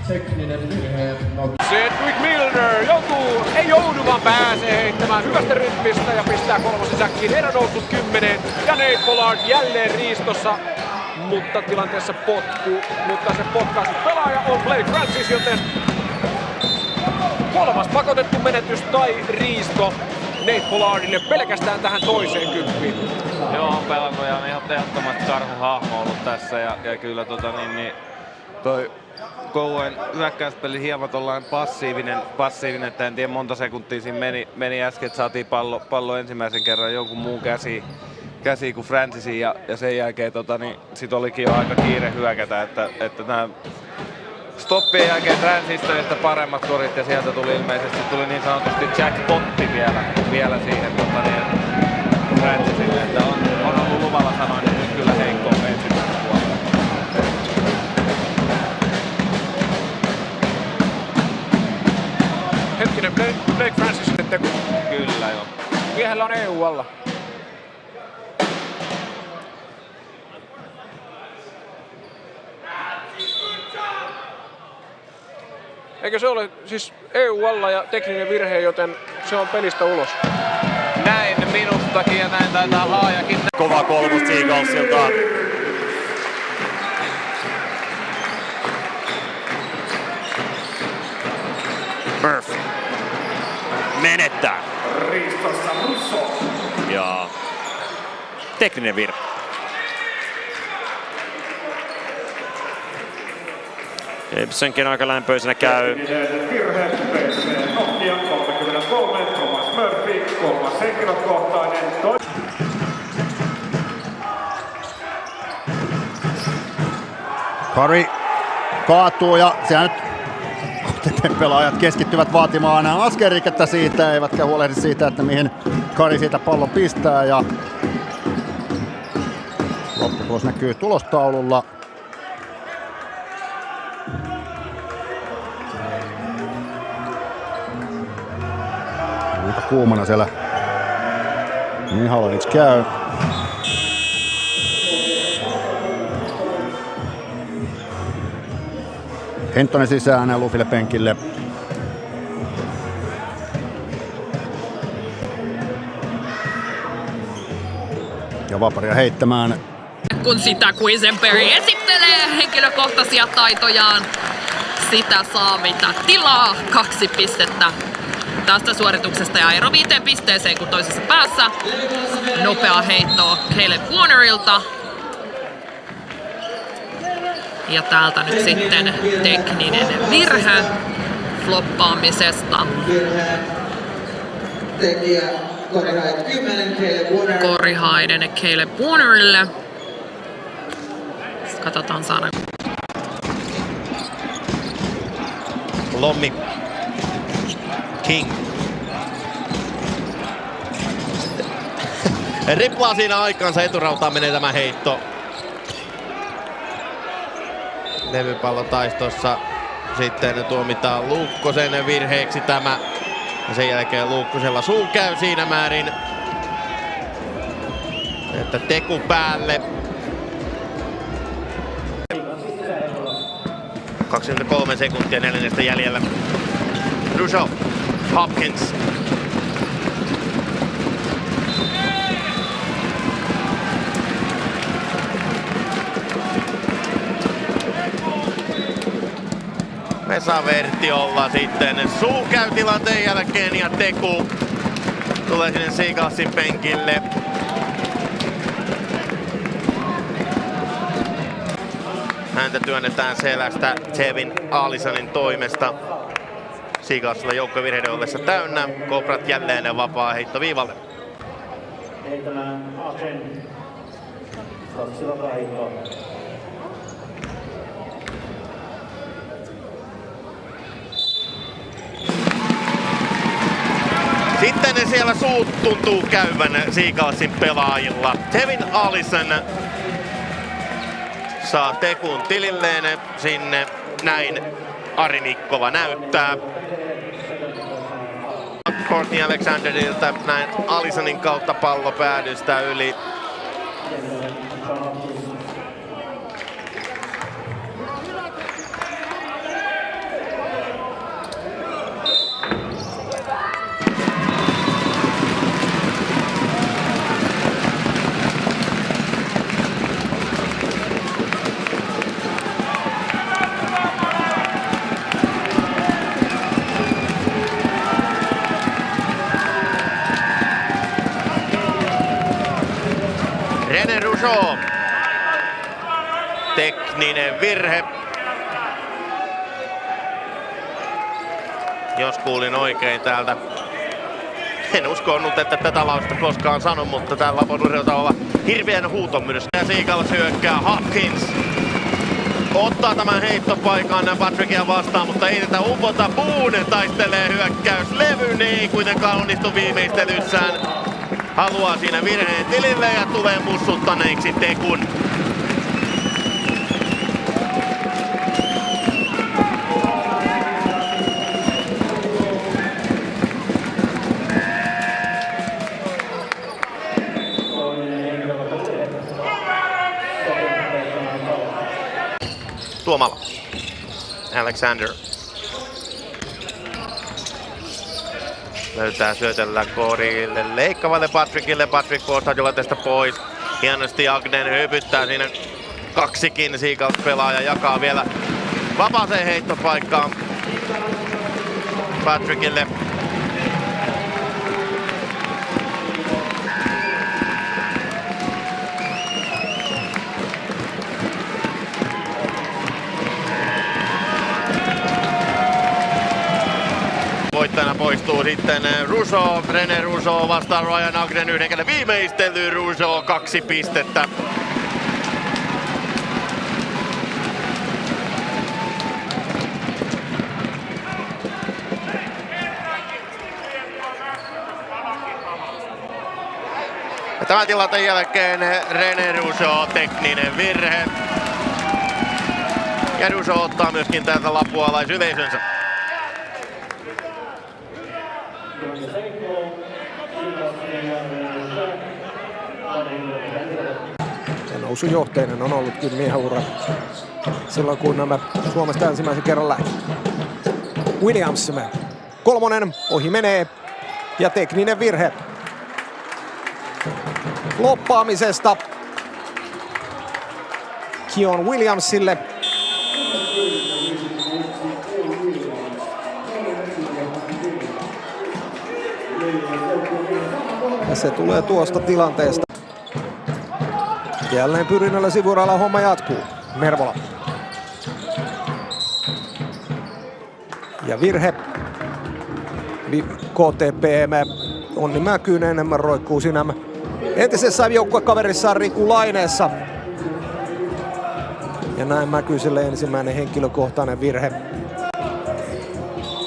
Tekninen virhe. Cedric Milner ei joudu vaan pääsee heittämään hyvästä rytmistä ja pistää 3. säkkiin. Erä noussut 10 ja Nate Pollard jälleen riistossa, mutta tilanteessa potku. Mutta se potkaisut pelaaja on Blake Francis, joten 3. pakotettu menetys tai riisto Nate Pollardille pelkästään tähän toiseen kymppiin. Joo, on pelannut ja on ihan ehdottomasti karhuhahmo ollut tässä ja kyllä toi Kouen hyökkäyspeli hieman tollainen passiivinen, että en tiedä monta sekuntia siinä meni äsken, että saatiin pallo ensimmäisen kerran jonkun muun käsi kuin Francisin ja sen jälkeen sit olikin jo aika kiire hyökätä, että nämä stoppien jälkeen Transistorista paremmat korit ja sieltä tuli ilmeisesti niin sanotusti jackpotti vielä siihen Francisille, että on ollut luvalla sanoa, että nyt kyllä heikko ensimmäisen puolella. Hetkinen, Blake Francisille teko. Kyllä joo. Miehellä on EU alla. Eikö se ole siis EU alla ja tekninen virhe, joten se on pelistä ulos? Näin minustakin ja näin taitaa Haajakin. Kova kolmos Seagullsilta. Murphy menettää. Riistossa Russo. Ja tekninen virhe. Gibsonkin aika lämpöisenä käy. Virhe, PC Nokia 33, Thomas Murphy, 3. henkilökohtainen. Curry kaatuu ja siellä nyt pelaajat keskittyvät vaatimaan askelrikettä siitä, eivätkä huolehdi siitä, että mihin Curry siitä pallon pistää. Ja lopputulos näkyy tulostaululla. Kuumana siellä Mihalovic käy. Hentonen sisään Lufille penkille. Ja Vaparia heittämään. Kun sitä Quisenberry esittelee henkilökohtaisia taitojaan, sitä saa mitä tilaa. 2 pistettä tästä suorituksesta ja ero 5 pisteeseen kun toisessa päässä. Nopea heitto Caleb Warnerilta. Ja täältä nyt sitten tekninen virhe floppaamisesta. Tekijä Korihainen 10, Caleb Warner. Korihainen Caleb Warnerille. Sitten katsotaan saada. Lommi. King. Riplaa siinä aikaansa, eturautaan menee tämä heitto. Levypallotaistossa sitten tuomitaan Luukkosen virheeksi tämä. Ja sen jälkeen Luukkosella suu käy siinä määrin, että teku päälle. 23 sekuntia 4 jäljellä. Russo, Hopkins. Vesa Vertiolla sitten suu käy tilanteen jälkeen ja teku tulee sinne Seagalsin penkille. Häntä työnnetään selästä Tevin Allisonin toimesta. Seagalsilla joukkovirheiden ollessa täynnä. Cobrat jälleen vapaa heitto viivalle. Heittämään Asen. 2 vapaa heittoa. Sitten siellä suut tuntuu käyvän Seagalsin pelaajilla. Tevin Allison saa tekun tililleen sinne. Näin Ari Mikkola näyttää. Courtney Alexanderilta näin Allisonin kautta pallo päädystä yli. René Rougeau. Tekninen virhe. Jos kuulin oikein täältä. En uskonut, että tätä lausta koskaan sanon, mutta täällä on voinut olla hirveän huutomyrys. Ja Seagulls hyökkää Hopkins. Ottaa tämän heittopaikan Patrickia vastaan, mutta ei tätä upota. Boone taistelee hyökkäyslevyn, ei kuitenkaan onnistu viimeistelyssään. Haluaa siinä virheen tilille ja tulee mussuttaneeksi tekun. Tuomala. Alexander. Löytää syötellä korille leikkavalle Patrickille. Patrick puolustaa tilanteesta pois. Hienosti Agnen hypyttää siinä kaksikin. Seagulls pelaaja jakaa vielä vapaaseen heittopaikkaan Patrickille. Voittajana poistuu sitten Rougeau, René Rougeau vastaan Ryan Agnen yhden käden viimeistely. Rougeau 2 pistettä. Ja tämän tilanteen jälkeen René Rougeau tekninen virhe. Ja Rougeau ottaa myöskin täältä lapualaisyleisönsä. nousujohteinen on ollut kyllä miehen ura silloin, kun nämä Suomesta ensimmäisen kerran lähti. Williams, 3, ohi menee ja tekninen virhe. Loppaamisesta Keon Williamsille. Ja se tulee tuosta tilanteesta. Jälleen pyrinnällä sivuralla homma jatkuu. Mervola. Ja virhe. KTP Onni Mäkynen roikkuu siinä entisessä joukkuekaverissaan Riku Laineessa. Ja näin Mäkyselle ensimmäinen henkilökohtainen virhe.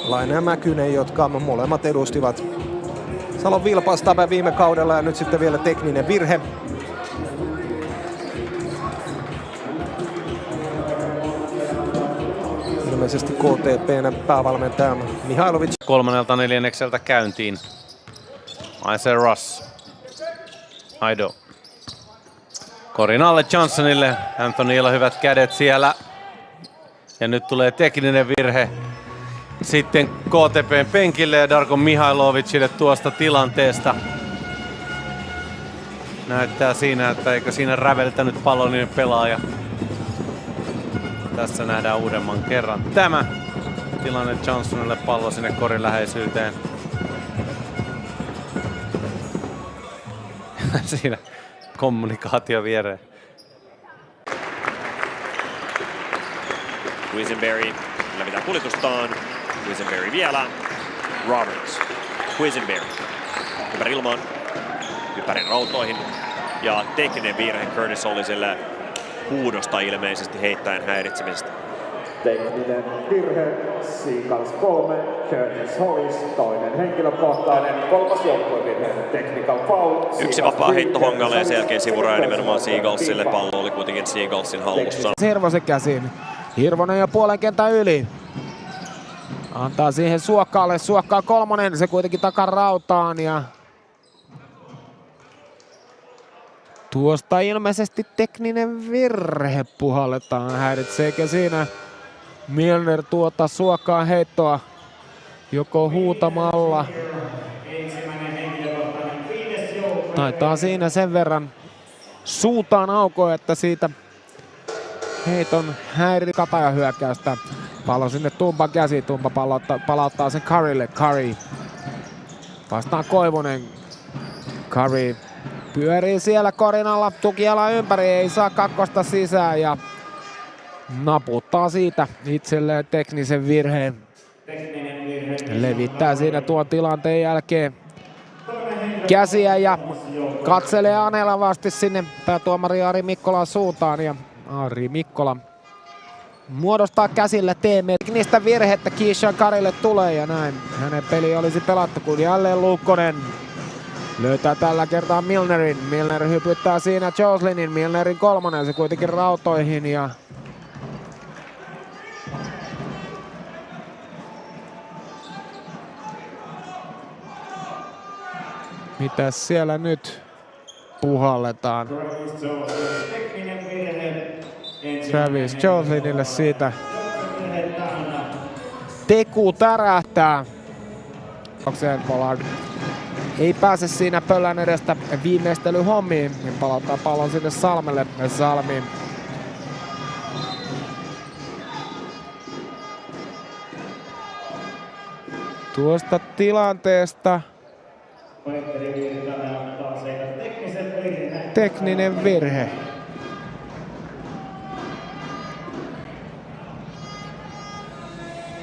Laine ja Mäkynen, jotka molemmat edustivat Salon Vilpasta viime kaudella, ja nyt sitten vielä tekninen virhe. Ilmeisesti KTP:n päävalmentaja Mihailovic. 3/4 käyntiin. Isaiah Russ. Aido. Korin alle Johnsonille. Anthonylla hyvät kädet siellä. Ja nyt tulee tekninen virhe. Sitten KTP:n penkille ja Darko Mihailovicille tuosta tilanteesta. Näyttää siinä, että eikö siinä räveltänyt palloninen pelaaja. Tässä nähdään uudemman kerran tämä tilanne Johnsonille, pallo sinne korin läheisyyteen. Siinä kommunikaatio viereen. Quisenberry lävitää kuljetustaan. Quisenberry vielä. Roberts. Quisenberry. Ympäri ilmaan. Kypärin rautoihin. Ja tekninen virhe Curtis Hollisille huudosta ilmeisesti heittäen häiritsemisestä. Tekninen virhe. Seagulls 3, Curtis Hollis, toinen henkilökohtainen, 3. joukkuevirhe, technical foul. Yksi vapaa heitto Hongalle ja sen jälkeen sivuraja nimenomaan Seagullsille. Pallo oli kuitenkin Seagullsin hallussa. Hirvosen käsin. Hirvonen jo puolen kentän yli. Antaa siihen Suokkaalle. Suokkaa 3, se kuitenkin takarautaan ja tuosta ilmeisesti tekninen virhe puhalletaan. Häiritseekö siinä Milner tuota Suokkaan heittoa joko huutamalla? Taitaa siinä sen verran suutaan aukoa, että siitä heiton häiri Katajan hyökkäystä. Pallo sinne Tumpan käsi. Tumpa palauttaa sen Currylle. Curry vastaan Koivunen. Curry pyörii siellä korin alla. Tukiala ympäri. Ei saa kakkosta sisään ja naputtaa siitä itselleen teknisen virheen. Levittää siinä tuon tilanteen jälkeen käsiä ja katselee anelavasti sinne päätuomari Ari Mikkolan suuntaan. Ja Ari Mikkola muodostaa käsillä teknistä virhettä Keishan Karille tulee ja näin hänen peli olisi pelattu, kun jälleen Lukkonen löytää tällä kertaa Milnerin. Milner hypyttää siinä Joslinin. Milnerin 3, se kuitenkin rautoihin ja mitäs siellä nyt puhalletaan? Travis Joslinille siitä Teku tärähtää. Pollard ei pääse siinä pöllän edestä viimeistelyhommiin, niin palauttaa pallon sinne Salmelle. Salmi tuosta tilanteesta tekninen virhe.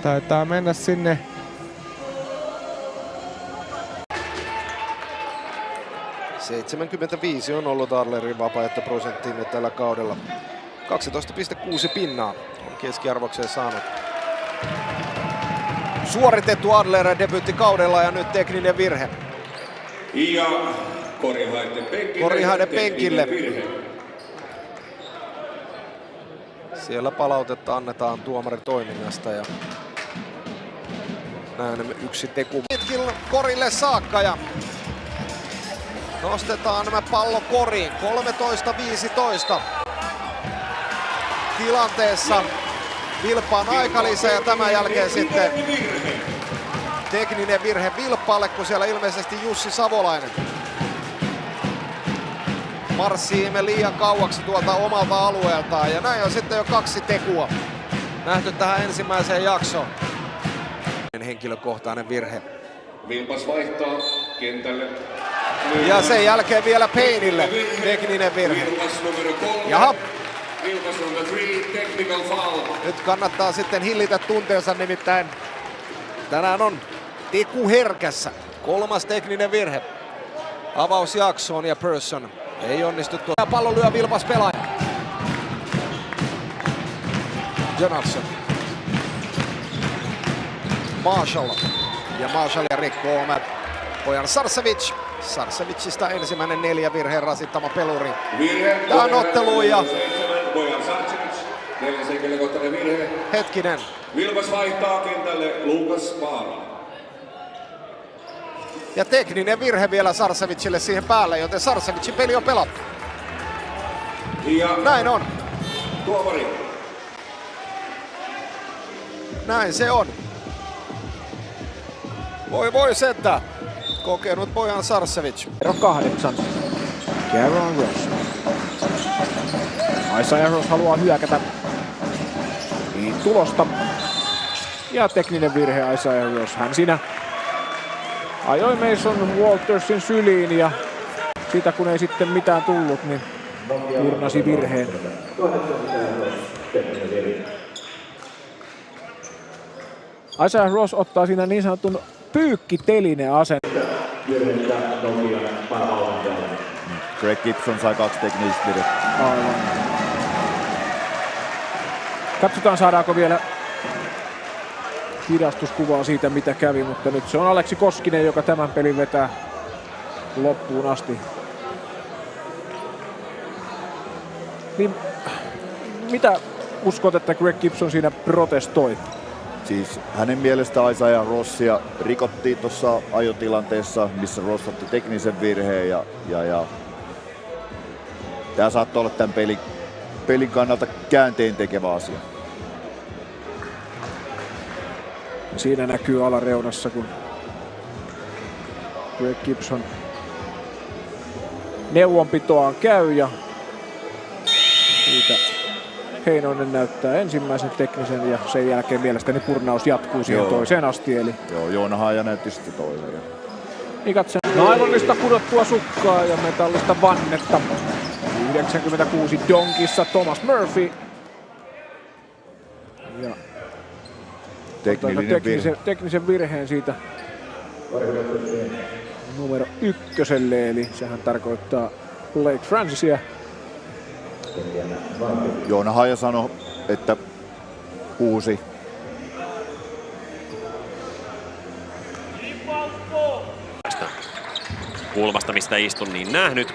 Taitaa mennä sinne .75 on ollut Adlerin vapaaehtoprosentti tällä kaudella. 12,6 pinnaa on keskiarvokseen saanut. Suoritettu Adler debyyttikaudella ja nyt tekninen virhe. Ja Korihaiden penkille. Siellä palautetta annetaan tuomarin toiminnasta ja näin yksi Teku hetkin korille saakka ja nostetaan pallo koriin. 13-15. tilanteessa. Vilppaan aikalisä ja tämän jälkeen sitten tekninen virhe Vilppaalle, kun siellä ilmeisesti Jussi Savolainen marssiimme liian kauaksi tuolta omalta alueeltaan. Ja näin on sitten jo 2 tekua nähty tähän ensimmäiseen jaksoon. Henkilökohtainen virhe. Vilpas vaihtaa kentälle. Ja sen jälkeen vielä Payneille tekninen virhe. Vilpas numero 3. Jaha. Vilpas numero 3, technical foul. Nyt kannattaa sitten hillitä tunteensa, nimittäin tänään on teku herkässä. 3. tekninen virhe avausjaksoon ja Persson ei onnistu tuo. Pallon lyö Vilpas pelaaja. Jonathan. Marshall. Ja Marshall rikkoo omat pojan Sarcevic. Sarsevicista ensimmäinen 4 virheen rasittama peluri. Tähän otteluun ja Bojan Sarcevic, 4 henkilökohtainen virhe. Hetkinen. Vilpas vaihtaa kentälle Lukas Vaara. Ja tekninen virhe vielä Sarcevicille siihen päälle, joten Sarcevicin peli on pelattu. Ja näin on. Tuomari. Näin se on. Voi sentään. Kokenut Bojan Sarcevic. Ero 8. Cameron Ross. Isaiah Ross haluaa hyökätä. Niin tulosta. Ja tekninen virhe Isaiah Ross. Hän siinä ajoi Mason Waltersin syliin ja siitä kun ei sitten mitään tullut, niin turnasi virheen. Isaiah Ross ottaa siinä niin sanotun pyykkiteline asento. Greg Gibson sai 2 teknistä virhettä. Aivan. Katsotaan saadaanko vielä hidastuskuvaa siitä mitä kävi, mutta nyt se on Aleksi Koskinen, joka tämän pelin vetää loppuun asti. Niin, mitä uskot, että Greg Gibson siinä protestoi? Siis hänen mielestä Isaiah Rossia rikottiin tuossa ajotilanteessa, missä Ross otti teknisen virheen ja tämä saattoi olla tämän pelin kannalta käänteen tekevä asia. Siinä näkyy alareunassa, kun Greg Gibson neuvonpitoaan käy ja siitä Heinonen näyttää ensimmäisen teknisen ja sen jälkeen mielestäni purnaus jatkuu siihen toiseen asti. Eli joo, Joona Haaja näytti sitten toiseen. Ikatsen nailonista kudottua sukkaa ja metallista vannetta. 96 Donkissa Thomas Murphy. Ja teknisen virheen siitä numero 1, eli sehän tarkoittaa Blake Francisia. Joona Haaja sanoi, että 6. Kulmasta mistä istun niin nähnyt.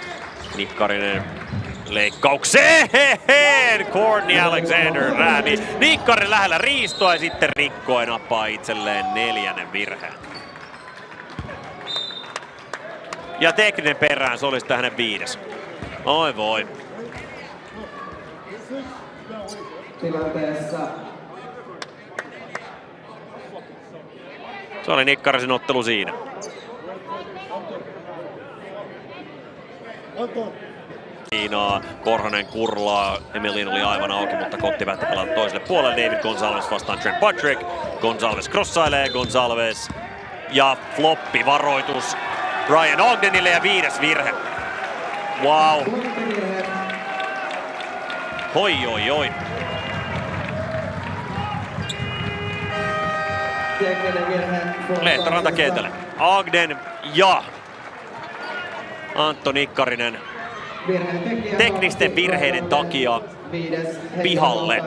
Nikkarinen leikkaukseen! Courtney Alexander räämi. Nikkarin lähellä riistoa ja sitten rikkoi nappaa itselleen 4. virheen. Ja tekninen perään, se olisi hänen 5. Oi voi. Tilanteessa se oli Nikkarisen ottelu siinä. Kiinaa, Korhonen kurlaa, Emilien oli aivan auki, mutta Kotti päätti pelata toiselle puolelle. David Gonzalez vastaan Trent Patrick. Gonzalez crossailee, Gonzalez ja floppi varoitus Ryan Ogdenille ja 5. virhe. Wow. Hoi. Lehtoranta kentälle. Ogden ja Antto Nikkarinen teknisten virheiden takia pihalle.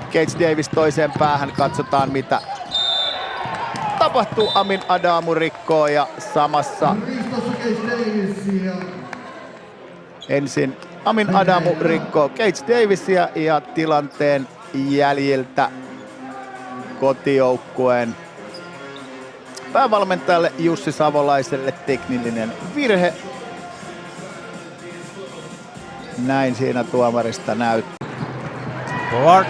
Gates Davis toiseen päähän, katsotaan mitä tapahtuu. Amin Adamu rikkoo ja samassa ensin Amin Adamu rikkoo Gates Davisia ja tilanteen jäljiltä kotijoukkueen päävalmentajalle Jussi Savolaiselle teknillinen virhe. näin siinä tuomarista näyttää. Pollard.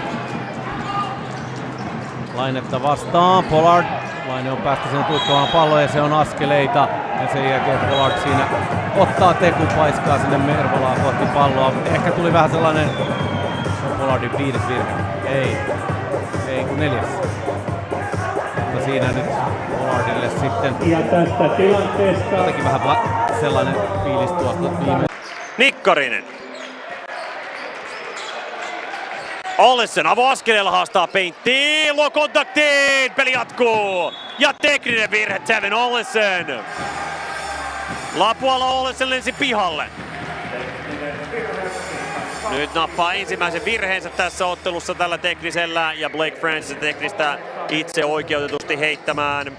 Lainetta vastaan. Pollard. Laine on päästä sen tuittamaan palloa ja se on askeleita. Ja sen jälkeen Pollard siinä ottaa tekupaiskaa sinne Mervolaa kohti palloa. Ehkä tuli vähän sellainen Pollardin 5. virhe. Ei kun 4. Mutta siinä nyt Pollardille sitten Ja tästä tilanteesta jotenkin vähän sellainen fiilis tuosta viime. Nikkarinen. Ollison avoaskeleella haastaa peinttiin, luo kontaktiin, peli jatkuu. Ja tekninen virhe, Tevin Ollison. Lapualla Ollison lensi pihalle. Nyt nappaa ensimmäisen virheensä tässä ottelussa tällä teknisellä ja Blake Francis teknistä itse oikeutetusti heittämään